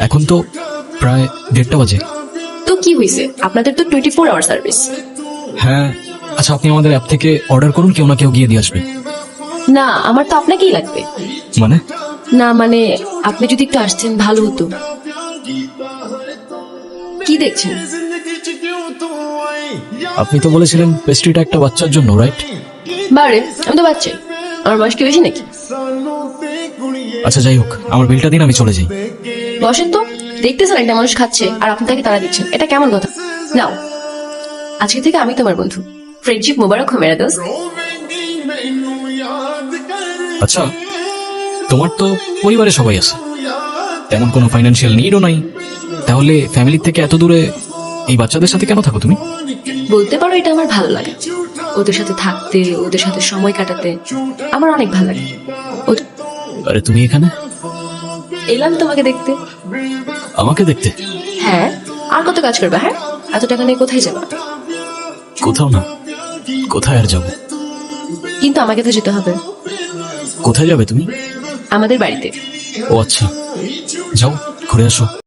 এখন তো প্রায় 1:30 বাজে। তো কি হয়েছে, আপনাদের তো 24 আওয়ার সার্ভিস। হ্যাঁ, আচ্ছা আপনি আমাদের অ্যাপ থেকে অর্ডার করুন, কেউ না কেউ গিয়ে দিয়ে আসবে। না, আমার তো আপনাকেই লাগবে। মানে? না মানে, আপনি যদি একটু আসতেন ভালো হতো। কি দেখছেন? আপনি তো বলেছিলেন পেস্ট্রিটা একটা বাচ্চার জন্য, রাইট? বারে, আমি তো বাচ্চাই, আমার বয়স কি বেশি নাকি? আচ্ছা যাই হোক, আমার বিলটা দিন, আমি চলে যাই। বসেন তো, দেখতেছেন একটা মানুষ খাচ্ছে আর আপনি তাকে তাড়া দিচ্ছেন, এটা কেমন কথা? নাও, আজকে থেকে আমি তোমার বন্ধু। ফ্রেন্ডশিপ মোবারক হো মেরা দোস্ত। আচ্ছা, তোমার তো পরিবারে সবাই আছে, তেমন কোনো ফাইন্যান্সিয়াল নিডও নাই, তাহলে ফ্যামিলি থেকে এত দূরে এই বাচ্চাদের সাথে কেন থাকো তুমি? বলতে পারো এটা আমার ভালো লাগে, ওদের সাথে থাকতে, ওদের সাথে সময় কাটাতে আমার অনেক ভালো লাগে। আরে তুমি এখানে? এলাম তোমাকে দেখতে। আমাকে দেখতে? হ্যাঁ, আর কত কাজ করবে? হ্যাঁ, এত টাকা নিয়ে কোথায় যাবা? কোথাও না। কোথায় আর যাবো? কিন্তু আমাকে তো যেতে হবে। কোথায় যাবে তুমি? আমাদের বাড়িতে। ও আচ্ছা, যাও ঘুরে আসো।